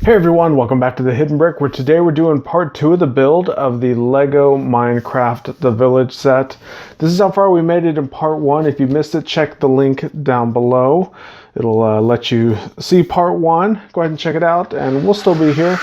Hey everyone, welcome back to the Hidden Brick, where today we're doing part 2 of the build of the Lego Minecraft The Village set. This is how far we made it in part 1. If you missed it, check the link down below. It'll let you see part 1. Go ahead and check it out, and we'll still be here.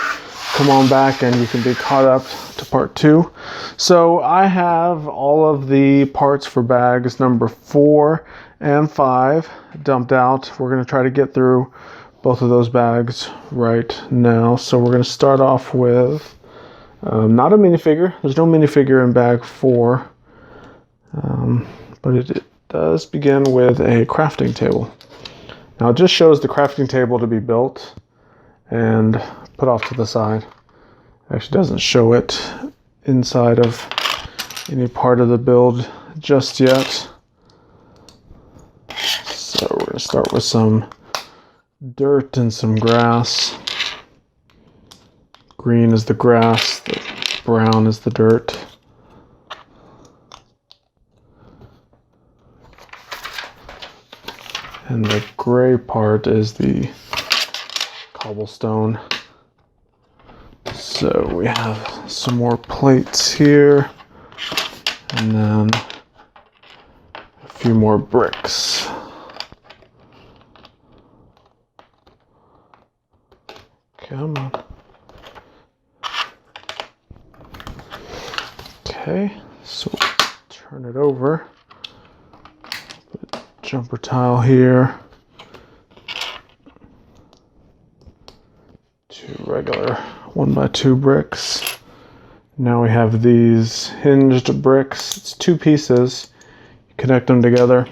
Come on back and you can be caught up to part 2. So I have all of the parts for bags number 4 and 5 dumped out. We're going to try to get through both of those bags right now. So we're going to start off with not a minifigure. There's no minifigure in bag 4, but it does begin with a crafting table. Now it just shows the crafting table to be built and put off to the side. It actually doesn't show it inside of any part of the build just yet. So we're going to start with some dirt and some grass. Green is the grass, the brown is the dirt. And the gray part is the cobblestone. So we have some more plates here, and then a few more bricks. Come on. Okay, so turn it over. Put a jumper tile here. 2 regular 1x2 bricks. Now we have these hinged bricks. It's 2 pieces. You connect them together.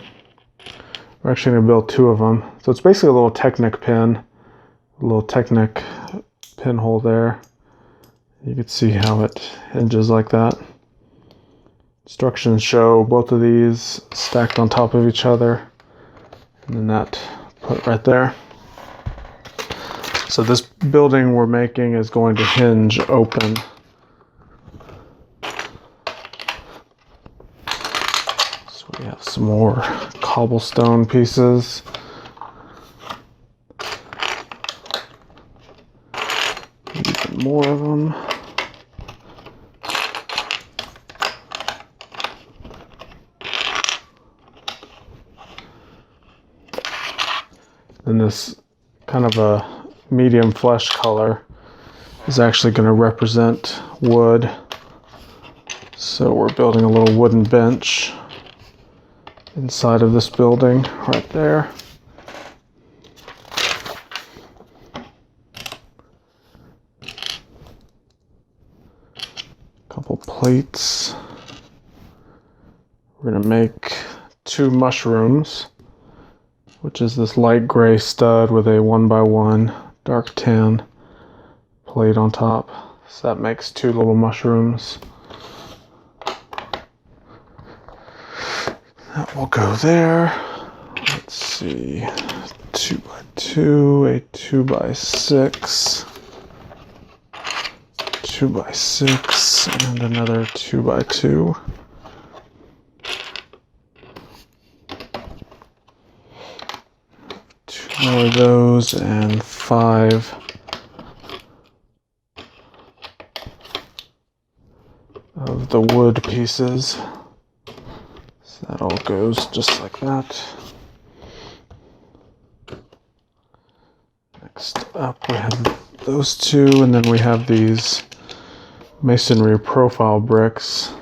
We're actually going to build 2 of them. So it's basically a little Technic pin. A little Technic pinhole there. You can see how it hinges like that. Instructions show both of these stacked on top of each other, and then that put right there. So this building we're making is going to hinge open. So we have some more cobblestone pieces. Even more of them. And this kind of a medium flesh color is actually going to represent wood. So we're building a little wooden bench inside of this building right there. Couple plates. We're going to make 2 mushrooms, which is this light gray stud with a 1x1 dark tan plate on top. So that makes 2 little mushrooms. That will go there. Let's see, 2x2, a 2x6, 2x6, and another 2x2. 2 more of those, and 5 of the wood pieces. So that all goes just like that. Next up we have those 2, and then we have these masonry profile bricks.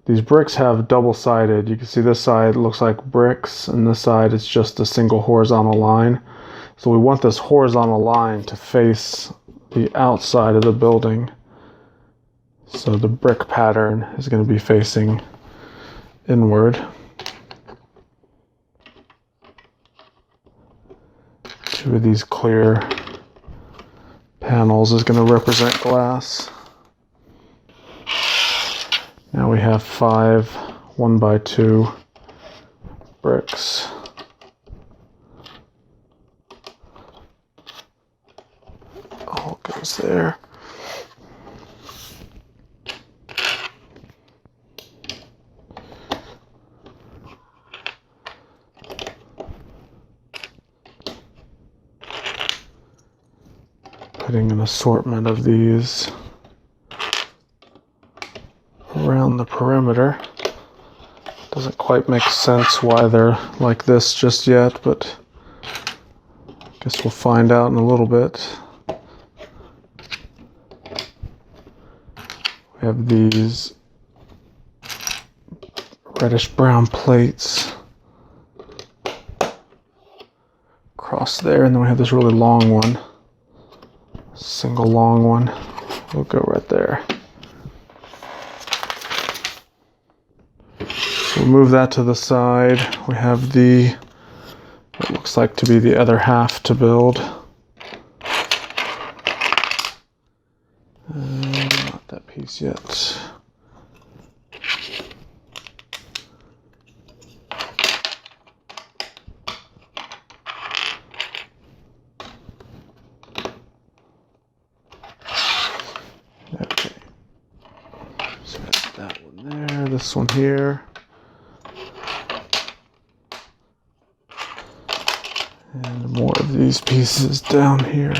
These bricks have double-sided. You can see this side looks like bricks, and this side is just a single horizontal line. So we want this horizontal line to face the outside of the building. So the brick pattern is going to be facing inward. 2 of these clear panels is going to represent glass. Now we have 5 1x2 bricks. All goes there. putting an assortment of these around the perimeter. Doesn't quite make sense why they're like this just yet, but I guess we'll find out in a little bit. We have these reddish brown plates across there, and then we have this really long one, single long one. We'll go right there. So we'll move that to the side. We have what looks like to be the other half to build. Not that piece yet. Okay. So that's that one there, this one here. And more of these pieces down here.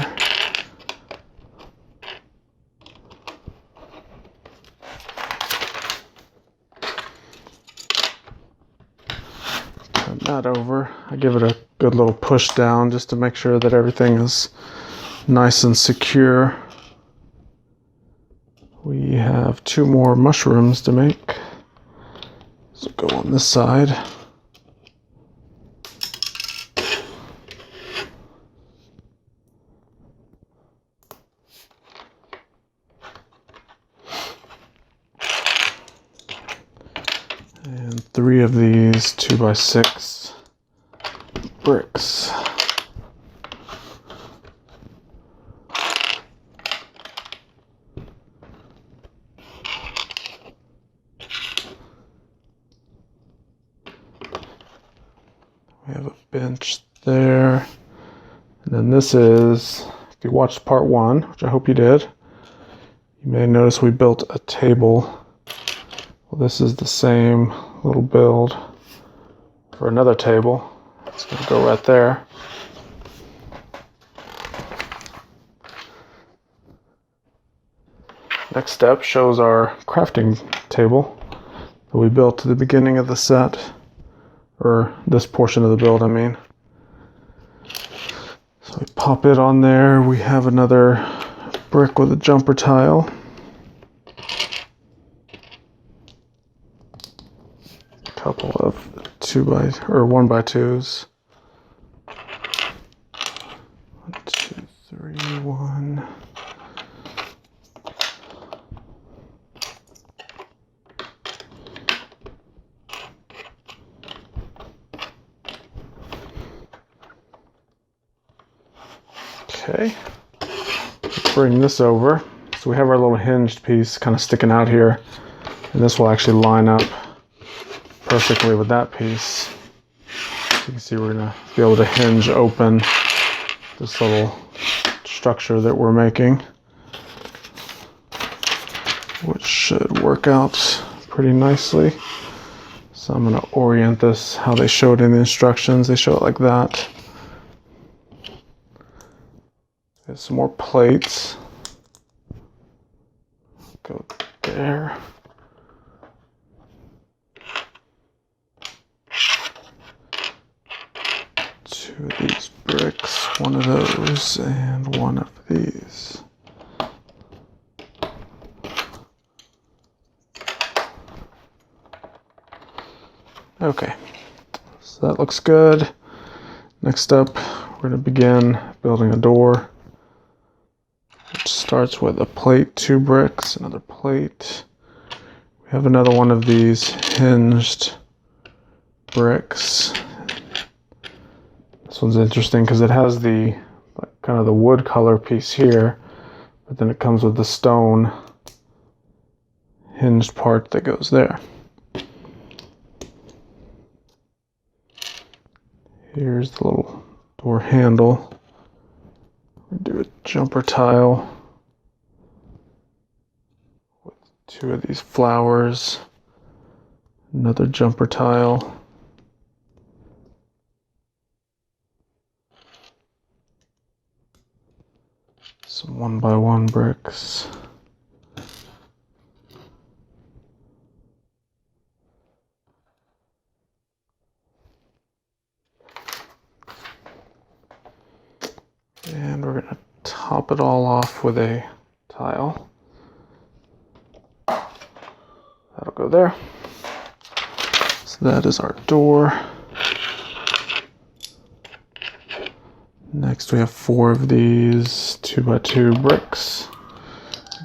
Turn that over. I give it a good little push down just to make sure that everything is nice and secure. We have 2 more mushrooms to make. So go on this side. And 3 of these 2x6 bricks. We have a bench there. And then this is, if you watched part 1, which I hope you did, you may notice we built a table. Well, this is the same little build for another table. It's going to go right there. Next step shows our crafting table that we built at the beginning of the set, or this portion of the build, I mean. So we pop it on there. We have another brick with a jumper tile. Couple of 1x2s. 1, 2, 3, 1. Okay. Let's bring this over. So we have our little hinged piece kind of sticking out here, and this will actually line up perfectly with that piece. You can see we're going to be able to hinge open this little structure that we're making, which should work out pretty nicely. So I'm going to orient this how they show it in the instructions. They show it like that. There's some more plates. Go there. 2 of these bricks, 1 of those, and 1 of these. Okay, so that looks good. Next up, we're going to begin building a door, which starts with a plate, 2 bricks, another plate. We have another one of these hinged bricks. This one's interesting because it has the kind of the wood color piece here, but then it comes with the stone hinged part that goes there. Here's the little door handle. We do a jumper tile with 2 of these flowers, another jumper tile. Some 1x1 bricks. And we're going to top it all off with a tile. That'll go there. So that is our door. Next we have 4 of these 2x2 bricks.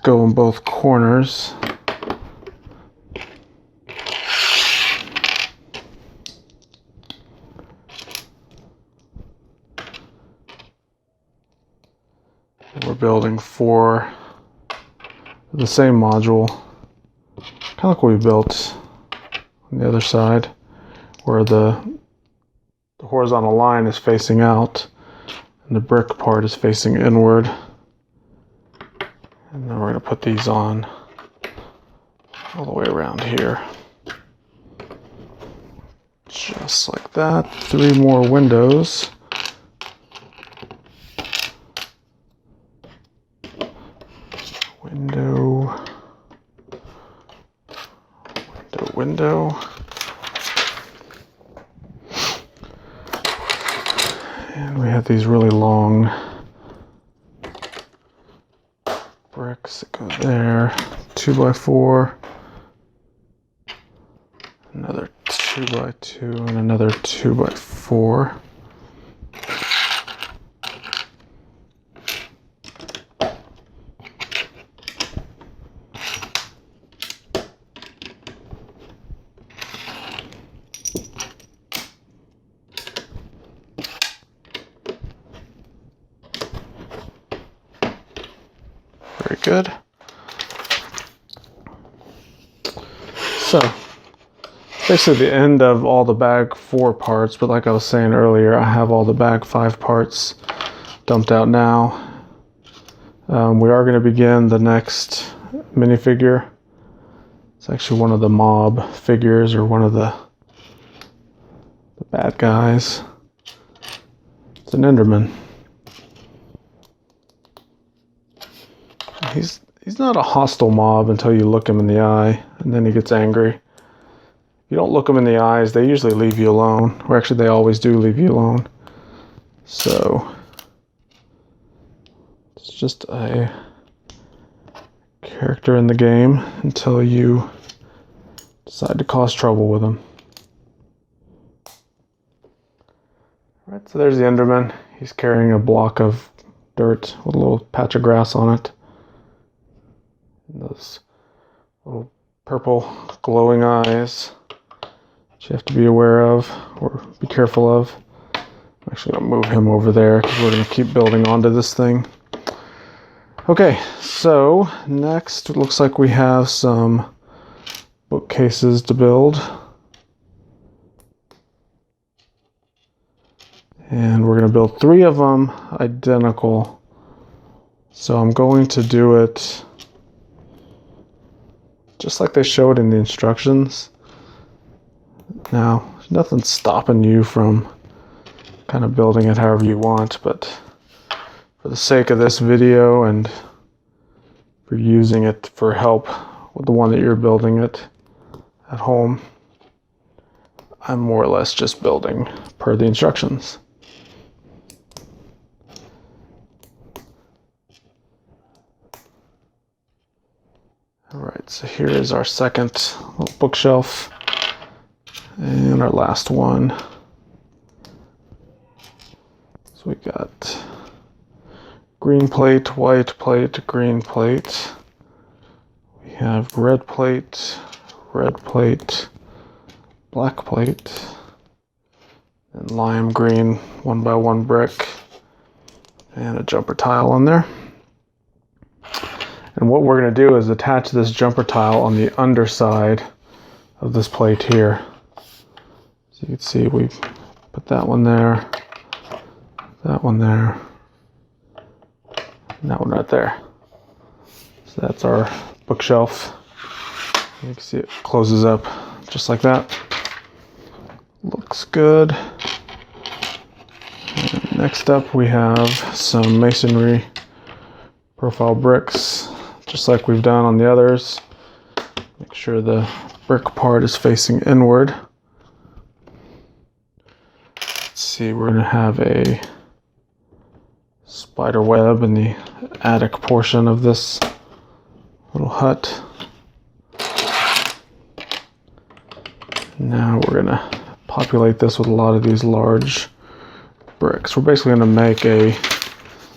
Go in both corners. We're building 4 of the same module, kind of like what we built on the other side, where the horizontal line is facing out and the brick part is facing inward. And then we're going to put these on all the way around here. Just like that. 3 more windows. Window. And we have these really long bricks that go there. 2x4. Another 2x2 and another 2x4. Very good. So, basically the end of all the bag 4 parts, but like I was saying earlier, I have all the bag 5 parts dumped out now. We are going to begin the next minifigure. It's actually one of the mob figures, or one of the bad guys. It's an Enderman. He's not a hostile mob until you look him in the eye, and then he gets angry. If you don't look him in the eyes, they usually leave you alone. Or actually, they always do leave you alone. So, it's just a character in the game until you decide to cause trouble with him. Alright, so there's the Enderman. He's carrying a block of dirt with a little patch of grass on it. And those little purple glowing eyes that you have to be aware of, or be careful of. I'm actually going to move him over there because we're going to keep building onto this thing. Okay, so next it looks like we have some bookcases to build. And we're going to build 3 of them identical. So I'm going to do it just like they showed in the instructions. Now, nothing's stopping you from kind of building it however you want, but for the sake of this video and for using it for help with the one that you're building it at home, I'm more or less just building per the instructions. Alright, so here is our second little bookshelf and our last one. So we got green plate, white plate, green plate. We have red plate, black plate, and lime green 1x1 brick, and a jumper tile on there. And what we're going to do is attach this jumper tile on the underside of this plate here. So you can see we put that one there, and that one right there. So that's our bookshelf. You can see it closes up just like that. Looks good. And next up we have some masonry profile bricks, just like we've done on the others. Make sure the brick part is facing inward. Let's see, we're going to have a spider web in the attic portion of this little hut. Now we're going to populate this with a lot of these large bricks. We're basically going to make a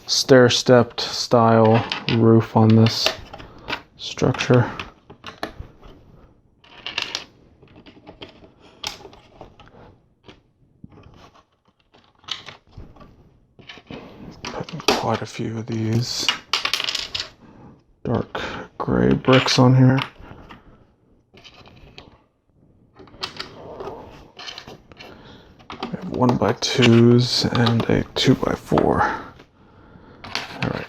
stair-stepped style roof on this structure. Putting quite a few of these dark gray bricks on here. We have 1x2s and a 2x4. All right.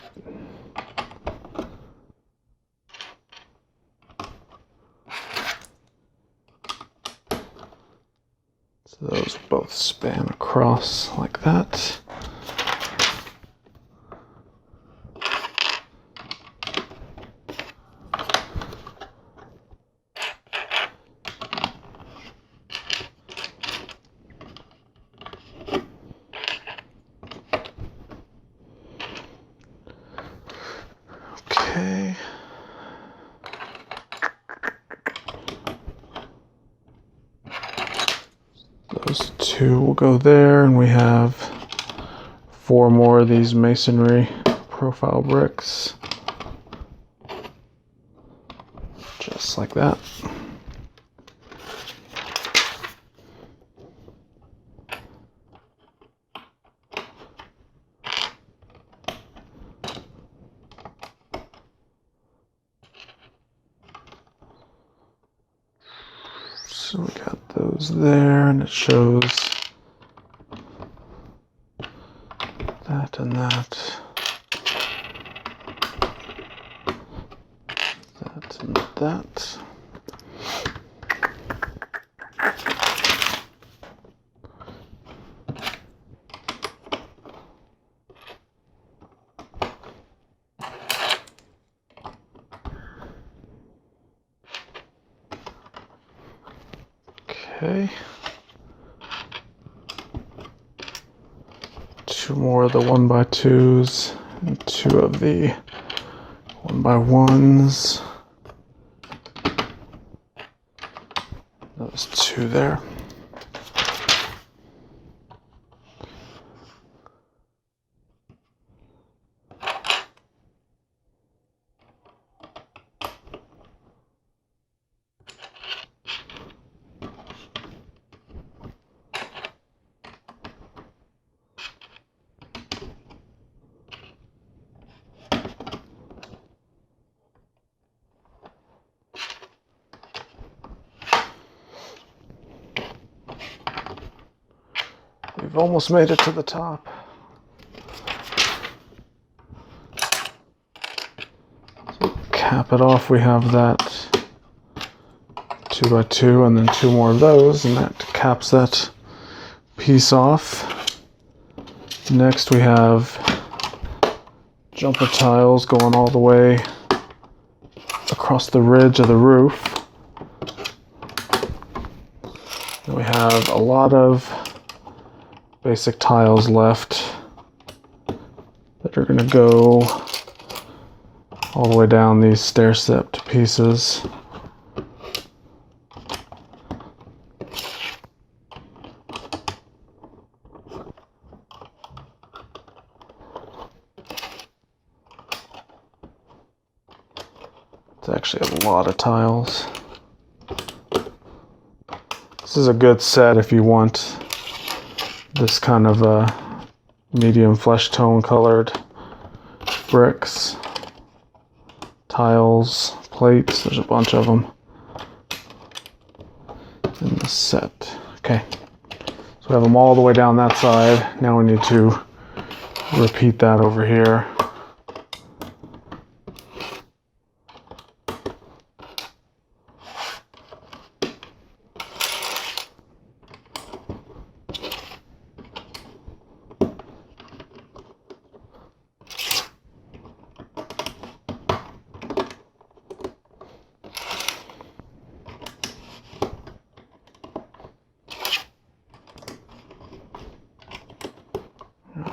So those both span across like that. Okay. Those two will go there, and we have 4 more of these masonry profile bricks. Just like that. So we got those there, and it shows that and that. That and that. Okay. 2 more of the 1x2s and 2 of the 1x1s. Those 2 there. We've almost made it to the top. So cap it off, we have that 2x2 and then 2 more of those, and that caps that piece off. Next we have jumper tiles going all the way across the ridge of the roof. And we have a lot of basic tiles left that are going to go all the way down these stair-stepped pieces. It's actually a lot of tiles. This is a good set if you want this kind of medium flesh tone colored bricks, tiles, plates. There's a bunch of them in this set. Okay, so we have them all the way down that side. Now we need to repeat that over here.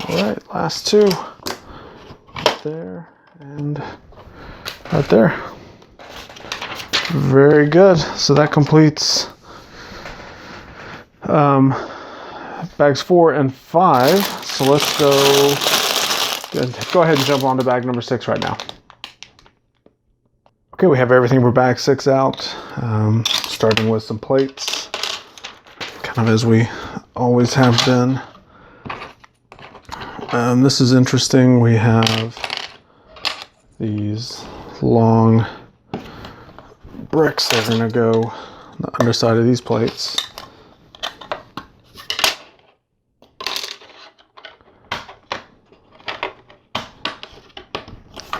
Alright, last two. Right there and right there. Very good. So that completes bags 4 and 5. So let's go ahead and jump on to bag number 6 right now. Okay, we have everything for bag 6 out. Starting with some plates, kind of as we always have been. This is interesting. We have these long bricks that are going to go on the underside of these plates.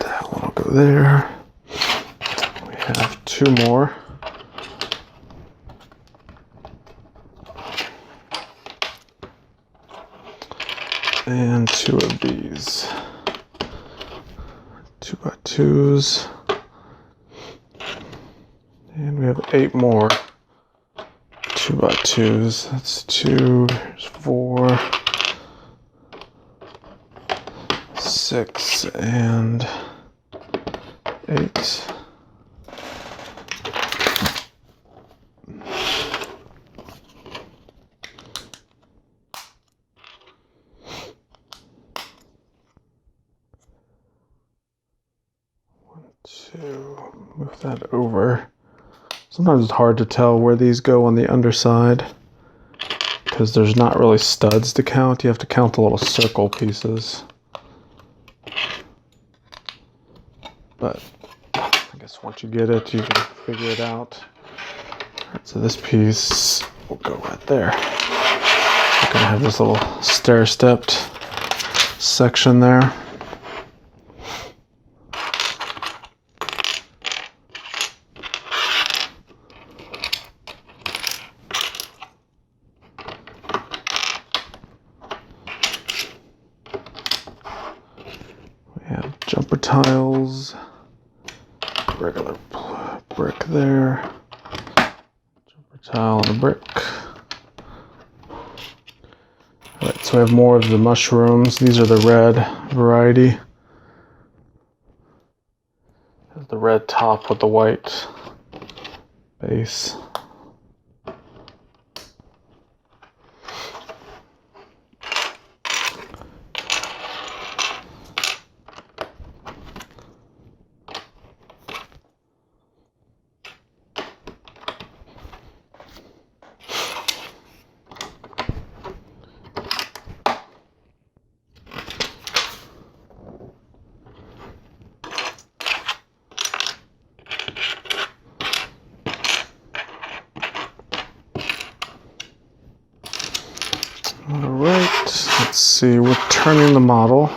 That one will go there. We have 2 more. And 2 of these 2x2s, and we have 8 more 2x2s. That's 2, there's 4, 6, and 8. To move that over. Sometimes it's hard to tell where these go on the underside because there's not really studs to count. You have to count the little circle pieces. But I guess once you get it, you can figure it out. Alright, so this piece will go right there. We're gonna have this little stair-stepped section there. Jumper tiles, regular brick there, jumper tile and a brick. Alright, so we have more of the mushrooms. These are the red variety. Has the red top with the white base. Alright, let's see, we're turning the model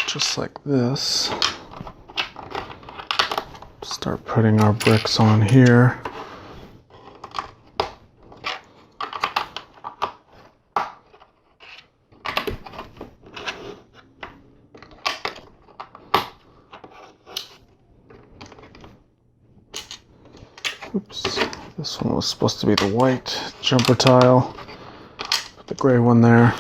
just like this. Start putting our bricks on here. Oops, this one was supposed to be the white jumper tile. Put the gray one there.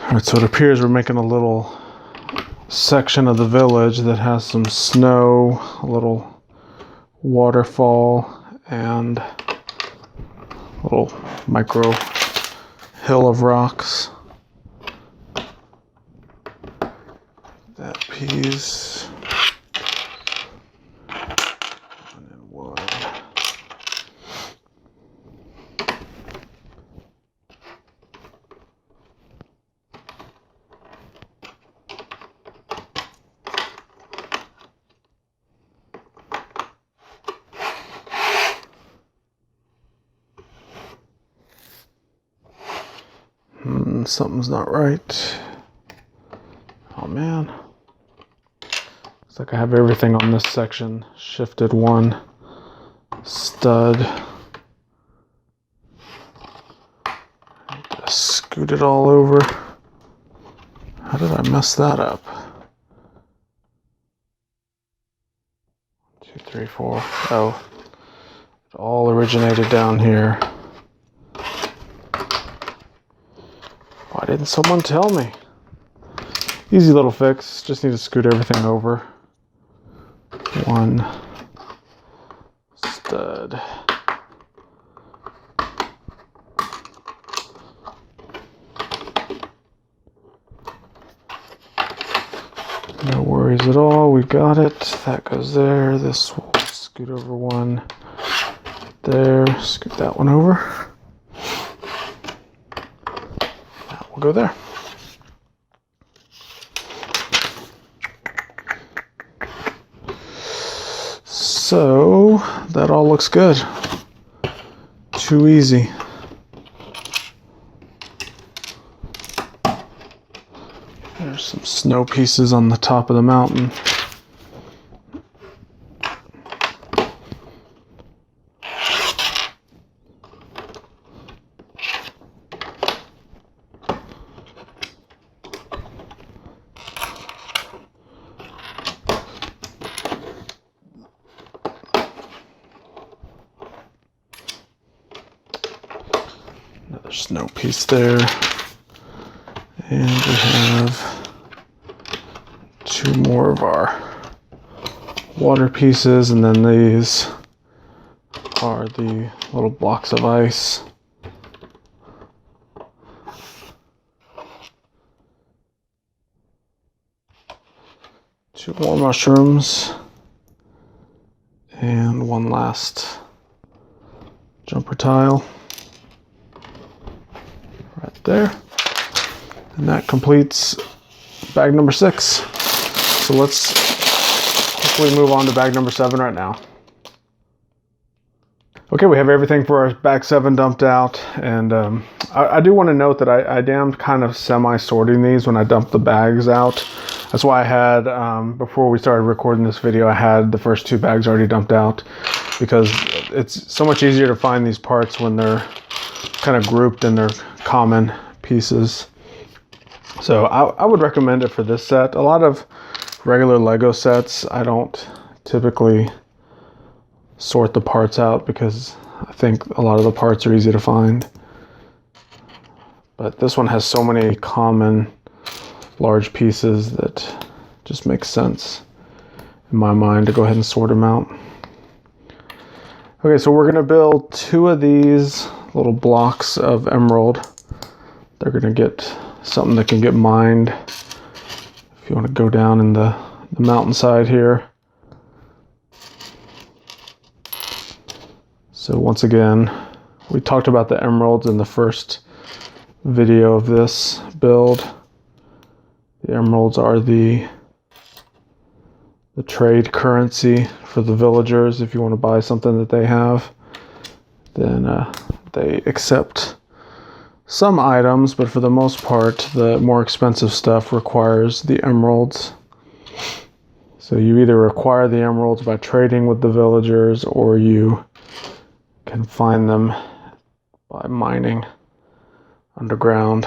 Alright, so it appears we're making a little section of the village that has some snow, a little waterfall, and a little micro hill of rocks. That piece. And then wood. Something's not right. Oh man. Looks like I have everything on this section shifted one stud. scoot it all over. How did I mess that up? 2, 3, 4. Oh, it all originated down here. Why didn't someone tell me? Easy little fix. Just need to scoot everything over. One stud. No worries at all. We got it. That goes there. This will scoot over one there. Scoot that one over. That will go there. So that all looks good. Too easy. There's some snow pieces on the top of the mountain. Another snow piece there. And we have 2 more of our water pieces, and then these are the little blocks of ice. Two more mushrooms, and one last jumper tile right there. And that completes bag number 6. So let's quickly move on to bag number 7 right now. Okay, we have everything for our bag 7 dumped out, and I do want to note that I am kind of semi-sorting these when I dump the bags out. That's why I had, before we started recording this video, I had the first 2 bags already dumped out, because it's so much easier to find these parts when they're kind of grouped in their common pieces. So I would recommend it for this set. A lot of regular Lego sets, I don't typically sort the parts out because I think a lot of the parts are easy to find. But this one has so many common large pieces that just makes sense in my mind to go ahead and sort them out. Okay, so we're going to build 2 of these little blocks of emerald. They're going to get something that can get mined if you want to go down in the mountainside here. So once again, we talked about the emeralds in the first video of this build. The emeralds are the trade currency for the villagers. If you want to buy something that they have, then they accept some items, but for the most part, the more expensive stuff requires the emeralds. So you either acquire the emeralds by trading with the villagers, or you can find them by mining underground.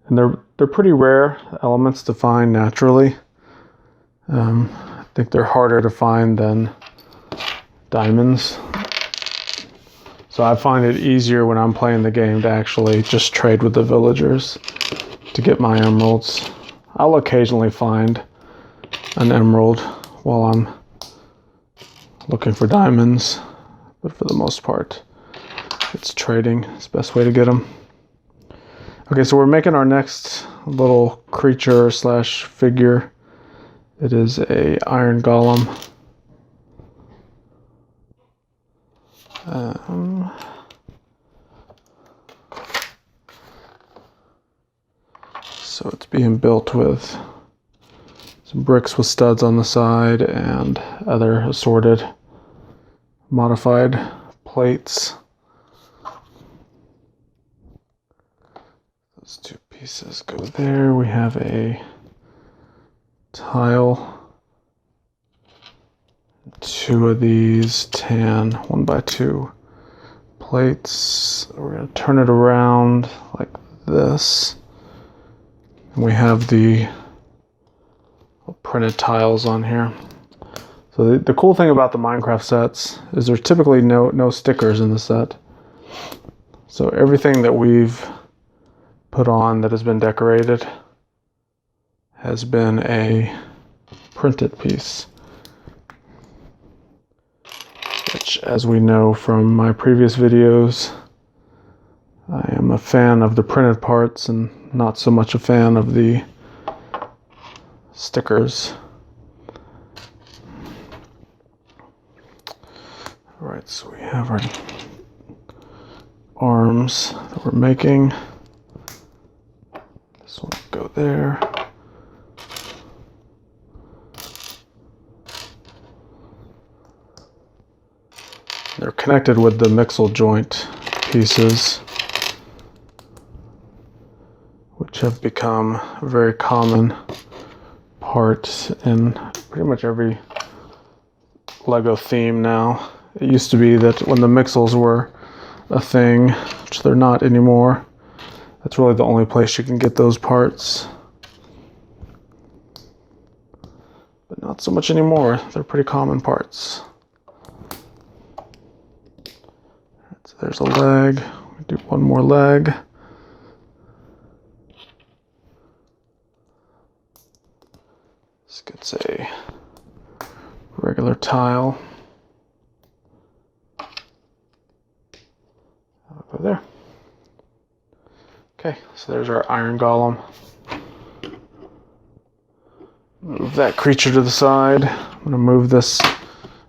And they're pretty rare elements to find naturally. I think they're harder to find than diamonds. So I find it easier when I'm playing the game to actually just trade with the villagers to get my emeralds. I'll occasionally find an emerald while I'm looking for diamonds, but for the most part, it's trading. It's the best way to get them. Okay, so we're making our next little creature slash figure. It is a iron golem. So it's being built with some bricks with studs on the side and other assorted modified plates. Those 2 pieces go there. We have a tile. 2 of these tan 1x2 plates. We're going to turn it around like this. And we have the printed tiles on here. So the cool thing about the Minecraft sets is there's typically no stickers in the set. So everything that we've put on that has been decorated has been a printed piece. Which, as we know from my previous videos, I am a fan of the printed parts and not so much a fan of the stickers. Alright, so we have our arms that we're making. This one will go there. They're connected with the mixel joint pieces, which have become a very common part in pretty much every Lego theme now. It used to be that when the mixels were a thing, which they're not anymore, that's really the only place you can get those parts. But not so much anymore. They're pretty common parts. So there's a leg. We do one more leg. This gets a regular tile. That'll go there. Okay, so there's our iron golem. Move that creature to the side. I'm going to move this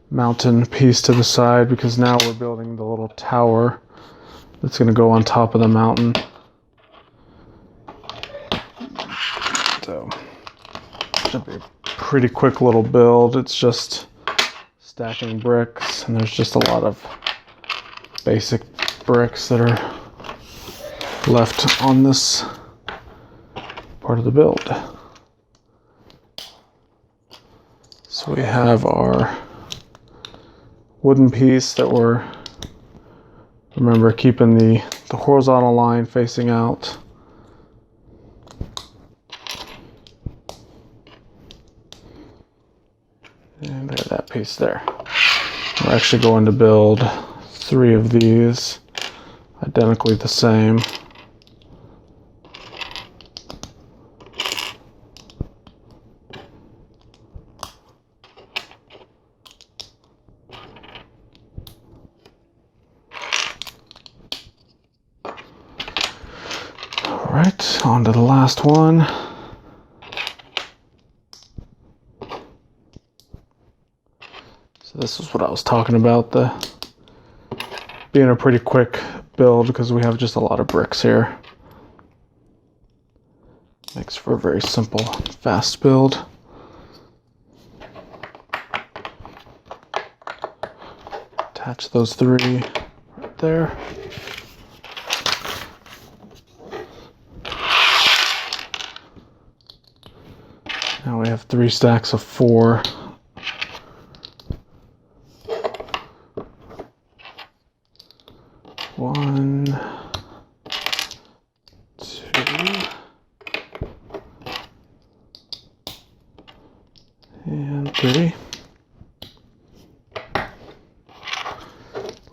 mountain piece to the side because now we're building the little tower that's going to go on top of the mountain. So, should be a pretty quick little build. It's just stacking bricks, and there's just a lot of basic bricks that are left on this part of the build. So we have our wooden piece that we're, remember, keeping the horizontal line facing out. And there's that piece there. We're actually going to build 3 of these, identically the same. Alright, on to the last one. So this is what I was talking about, the being a pretty quick build because we have just a lot of bricks here. Makes for a very simple, fast build. Attach those 3 right there. Now we have 3 stacks of 4. One, 2, and 3.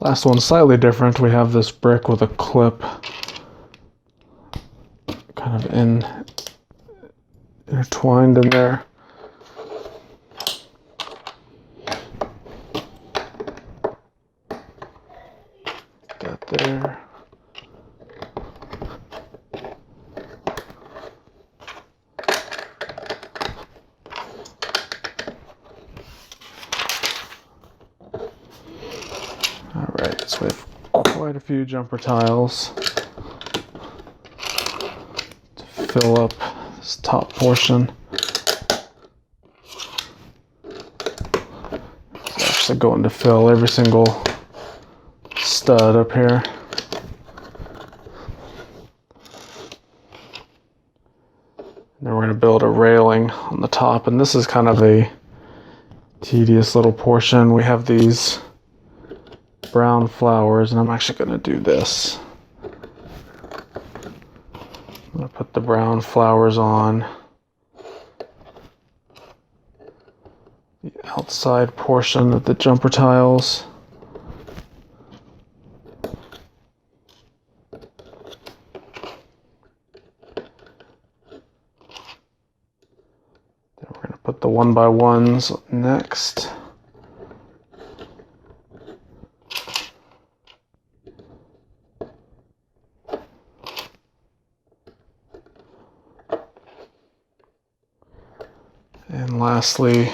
Last one's slightly different. We have this brick with a clip kind of intertwined in there. That there. Alright, so we have quite a few jumper tiles to fill up this top portion. It's actually going to fill every single stud up here. And then we're going to build a railing on the top, and this is kind of a tedious little portion. We have these brown flowers, and I'm actually going to do this. I'm going to put the brown flowers on the outside portion of the jumper tiles. Then we're going to put the 1x1s next. And lastly,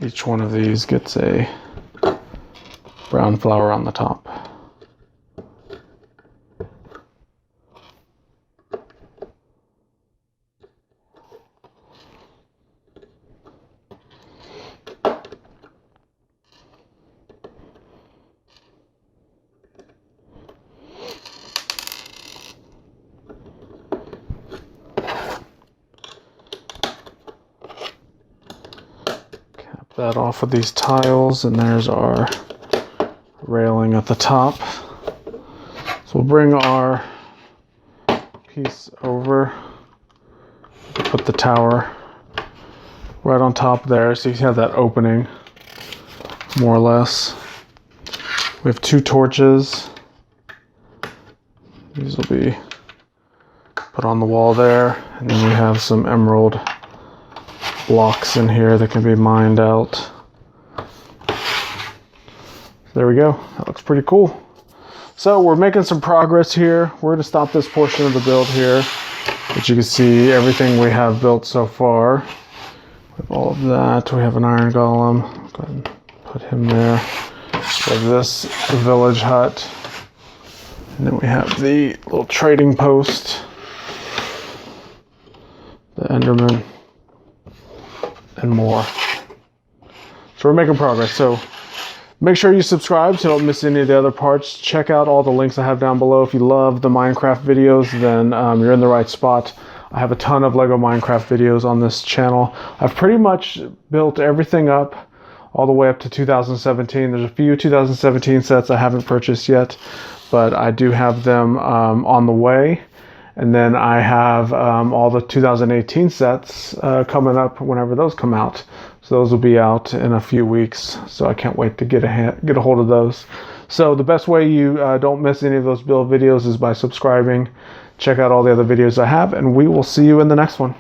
each one of these gets a brown flower on the top. That off of these tiles, and there's our railing at the top. So we'll bring our piece over, put the tower right on top there, so you have that opening more or less. We have 2 torches. These will be put on the wall there, and then we have some emerald blocks in here that can be mined out. There we go. That looks pretty cool. So we're making some progress here. We're going to stop this portion of the build here. But you can see everything we have built so far. With all of that, we have an iron golem. Go ahead and put him there. We have this village hut. And then we have the little trading post. The Enderman. And more. So we're making progress. So make sure you subscribe so you don't miss any of the other parts. Check out all the links I have down below. If you love the Minecraft videos, then you're in the right spot. I have a ton of Lego Minecraft videos on this channel. I've pretty much built everything up all the way up to 2017. There's a few 2017 sets I haven't purchased yet, but I do have them on the way. And then I have all the 2018 sets coming up whenever those come out. So those will be out in a few weeks. So I can't wait to get a hold of those. So the best way you don't miss any of those build videos is by subscribing. Check out all the other videos I have, and we will see you in the next one.